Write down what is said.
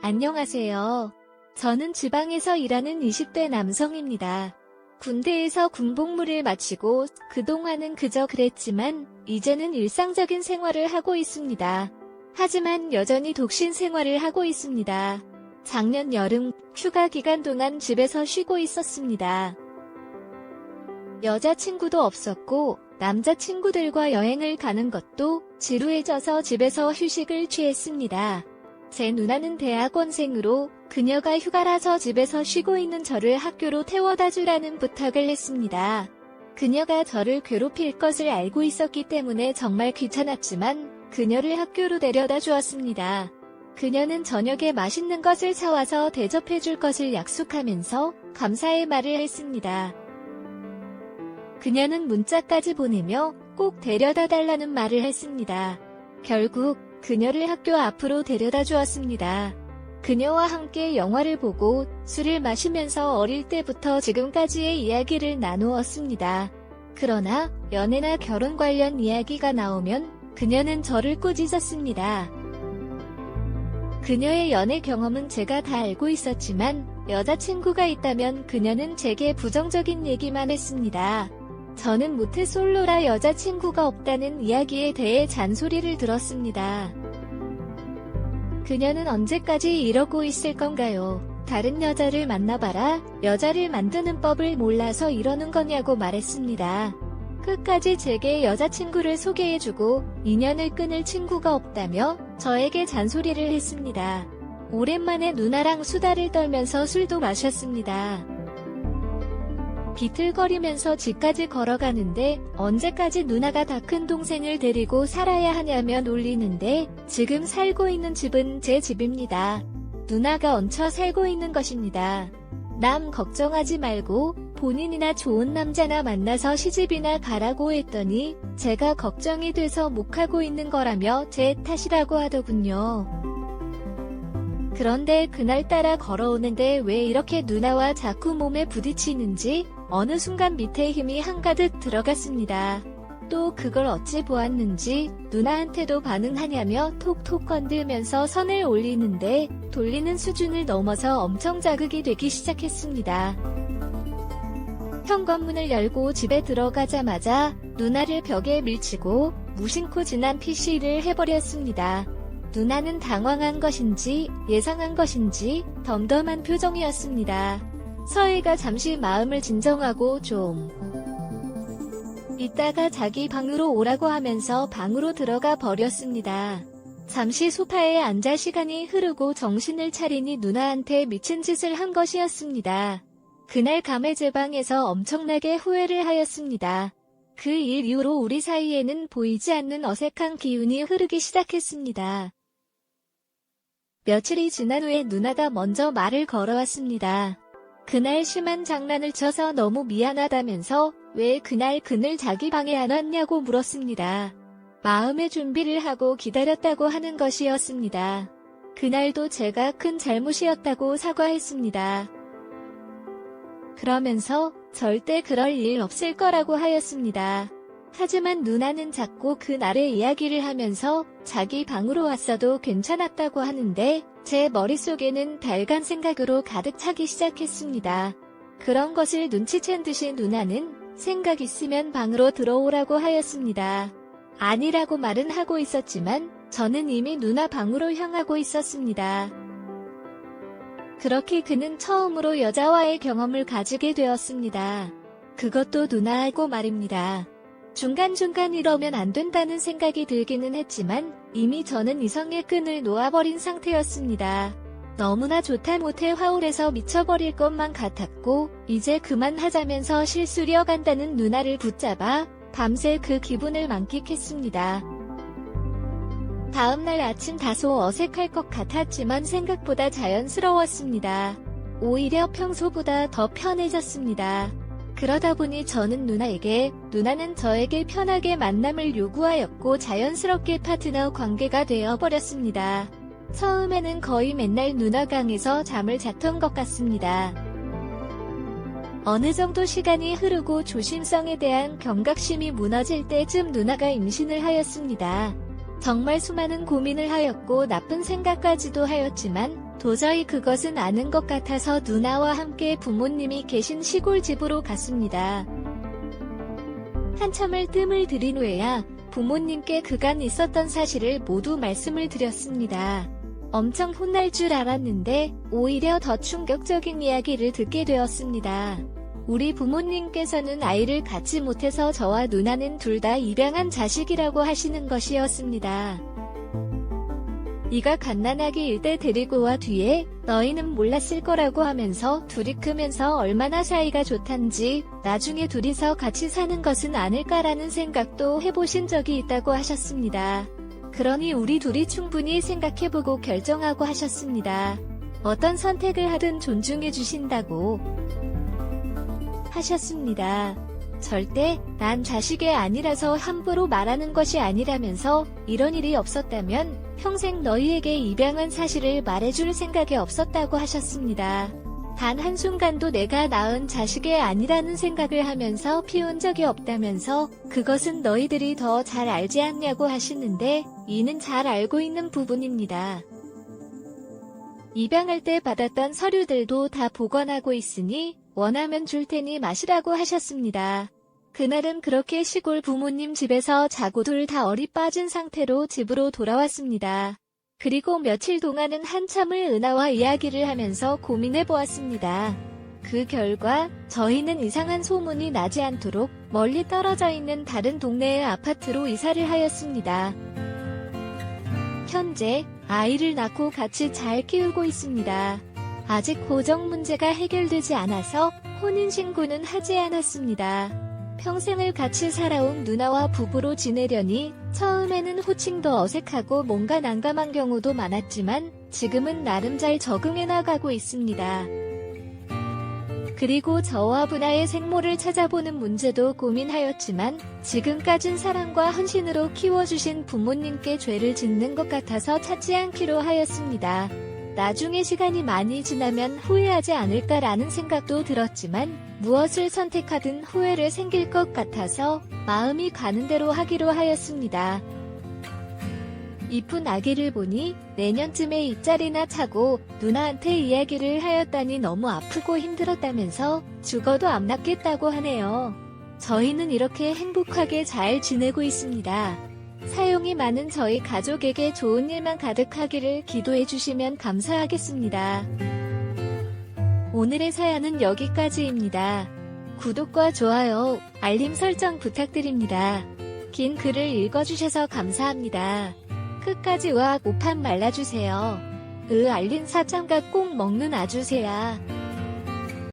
안녕하세요. 저는 지방에서 일하는 20대 남성입니다. 군대에서 군복무를 마치고 그동안은 그저 그랬지만 이제는 일상적인 생활을 하고 있습니다. 하지만 여전히 독신 생활을 하고 있습니다. 작년 여름 휴가 기간 동안 집에서 쉬고 있었습니다. 여자친구도 없었고 남자친구들과 여행을 가는 것도 지루해져서 집에서 휴식을 취했습니다. 제 누나는 대학원생으로 그녀가 휴가라서 집에서 쉬고 있는 저를 학교로 태워다 주라는 부탁을 했습니다. 그녀가 저를 괴롭힐 것을 알고 있었기 때문에 정말 귀찮았지만 그녀를 학교로 데려다 주었습니다. 그녀는 저녁에 맛있는 것을 사와서 대접해 줄 것을 약속하면서 감사의 말을 했습니다. 그녀는 문자까지 보내며 꼭 데려다 달라는 말을 했습니다. 결국 그녀를 학교 앞으로 데려다 주었습니다. 그녀와 함께 영화를 보고 술을 마시면서 어릴 때부터 지금까지의 이야기를 나누었습니다. 그러나 연애나 결혼 관련 이야기가 나오면 그녀는 저를 꾸짖었습니다. 그녀의 연애 경험은 제가 다 알고 있었지만 여자친구가 있다면 그녀는 제게 부정적인 얘기만 했습니다. 저는 모태솔로라 여자친구가 없다는 이야기에 대해 잔소리를 들었습니다. 그녀는 언제까지 이러고 있을 건가요? 다른 여자를 만나봐라. 여자를 만드는 법을 몰라서 이러는 거냐고 말했습니다. 끝까지 제게 여자친구를 소개해주고 인연을 끊을 친구가 없다며 저에게 잔소리를 했습니다. 오랜만에 누나랑 수다를 떨면서 술도 마셨습니다. 비틀거리면서 집까지 걸어가는데 언제까지 누나가 다 큰 동생을 데리고 살아야 하냐며 놀리는데 지금 살고 있는 집은 제 집입니다. 누나가 얹혀 살고 있는 것입니다. 남 걱정하지 말고 본인이나 좋은 남자나 만나서 시집이나 가라고 했더니 제가 걱정이 돼서 못 가고 있는 거라며 제 탓이라고 하더군요. 그런데 그날따라 걸어오는데 왜 이렇게 누나와 자꾸 몸에 부딪히는지 어느 순간 밑에 힘이 한가득 들어갔습니다. 또 그걸 어찌 보았는지 누나한테도 반응하냐며 톡톡 건들면서 선을 올리는데 돌리는 수준을 넘어서 엄청 자극이 되기 시작했습니다. 현관문을 열고 집에 들어가자마자 누나를 벽에 밀치고 무심코 지난 PC를 해버렸습니다. 누나는 당황한 것인지 예상한 것인지 덤덤한 표정이었습니다. 서희가 잠시 마음을 진정하고 좀 이따가 자기 방으로 오라고 하면서 방으로 들어가 버렸습니다. 잠시 소파에 앉아 시간이 흐르고 정신을 차리니 누나한테 미친 짓을 한 것이었습니다. 그날 밤에 제 방에서 엄청나게 후회를 하였습니다. 그 일 이후로 우리 사이에는 보이지 않는 어색한 기운이 흐르기 시작했습니다. 며칠이 지난 후에 누나가 먼저 말을 걸어왔습니다. 그날 심한 장난을 쳐서 너무 미안하다면서 왜 그날 그늘 자기 방에 안 왔냐고 물었습니다. 마음의 준비를 하고 기다렸다고 하는 것이었습니다. 그날도 제가 큰 잘못이었다고 사과했습니다. 그러면서 절대 그럴 일 없을 거라고 하였습니다. 하지만 누나는 자꾸 그날의 이야기를 하면서 자기 방으로 왔어도 괜찮았다고 하는데 제 머릿속에는 달간 생각으로 가득 차기 시작했습니다. 그런 것을 눈치챈 듯이 누나는 생각 있으면 방으로 들어오라고 하였습니다. 아니라고 말은 하고 있었지만 저는 이미 누나 방으로 향하고 있었습니다. 그렇게 그는 처음으로 여자와의 경험을 가지게 되었습니다. 그것도 누나하고 말입니다. 중간중간 이러면 안 된다는 생각이 들기는 했지만 이미 저는 이성의 끈을 놓아버린 상태였습니다. 너무나 좋다 못해 화울에서 미쳐버릴 것만 같았고 이제 그만하자면서 실수려 간다는 누나를 붙잡아 밤새 그 기분을 만끽했습니다. 다음날 아침 다소 어색할 것 같았지만 생각보다 자연스러웠습니다. 오히려 평소보다 더 편해졌습니다. 그러다 보니 저는 누나에게, 누나는 저에게 편하게 만남을 요구하였고 자연스럽게 파트너 관계가 되어버렸습니다. 처음에는 거의 맨날 누나 방에서 잠을 잤던 것 같습니다. 어느 정도 시간이 흐르고 조심성에 대한 경각심이 무너질 때쯤 누나가 임신을 하였습니다. 정말 수많은 고민을 하였고 나쁜 생각까지도 하였지만 도저히 그것은 아닌 것 같아서 누나와 함께 부모님이 계신 시골 집으로 갔습니다. 한참을 뜸을 들인 후에야 부모님께 그간 있었던 사실을 모두 말씀을 드렸습니다. 엄청 혼날 줄 알았는데 오히려 더 충격적인 이야기를 듣게 되었습니다. 우리 부모님께서는 아이를 갖지 못해서 저와 누나는 둘 다 입양한 자식이라고 하시는 것이었습니다. 네가 갓난아기 일때 데리고 와 뒤에 너희는 몰랐을 거라고 하면서 둘이 크면서 얼마나 사이가 좋단지 나중에 둘이서 같이 사는 것은 아닐까라는 생각도 해보신 적이 있다고 하셨습니다. 그러니 우리 둘이 충분히 생각해보고 결정하고 하셨습니다. 어떤 선택을 하든 존중해 주신다고 하셨습니다. 절대 난 자식이 아니라서 함부로 말하는 것이 아니라면서 이런 일이 없었다면 평생 너희에게 입양한 사실을 말해줄 생각이 없었다고 하셨습니다. 단 한순간도 내가 낳은 자식이 아니라는 생각을 하면서 피운 적이 없다면서 그것은 너희들이 더 잘 알지 않냐고 하시는데 이는 잘 알고 있는 부분입니다. 입양할 때 받았던 서류들도 다 보관하고 있으니 원하면 줄 테니 마시라고 하셨습니다. 그날은 그렇게 시골 부모님 집에서 자고 둘 다 얼이 빠진 상태로 집으로 돌아왔습니다. 그리고 며칠 동안은 한참을 은하와 이야기를 하면서 고민해 보았습니다. 그 결과 저희는 이상한 소문이 나지 않도록 멀리 떨어져 있는 다른 동네의 아파트로 이사를 하였습니다. 현재 아이를 낳고 같이 잘 키우고 있습니다. 아직 고정 문제가 해결되지 않아서 혼인신고는 하지 않았습니다. 평생을 같이 살아온 누나와 부부로 지내려니 처음에는 호칭도 어색하고 뭔가 난감한 경우도 많았지만 지금은 나름 잘 적응해 나가고 있습니다. 그리고 저와 분아의 생모를 찾아보는 문제도 고민하였지만 지금까진 사랑과 헌신으로 키워주신 부모님께 죄를 짓는 것 같아서 찾지 않기로 하였습니다. 나중에 시간이 많이 지나면 후회하지 않을까라는 생각도 들었지만 무엇을 선택하든 후회를 생길 것 같아서 마음이 가는 대로 하기로 하였습니다. 이쁜 아기를 보니 내년쯤에 입자리나 차고 누나한테 이야기를 하였다니 너무 아프고 힘들었다면서 죽어도 안 낳겠다고 하네요. 저희는 이렇게 행복하게 잘 지내고 있습니다. 사용이 많은 저희 가족에게 좋은 일만 가득하기를 기도해 주시면 감사하겠습니다. 오늘의 사연은 여기까지입니다. 구독과 좋아요, 알림 설정 부탁드립니다. 긴 글을 읽어주셔서 감사합니다. 끝까지 으악 오판 말라주세요. 알림 사장가 꼭 먹는 아주세요.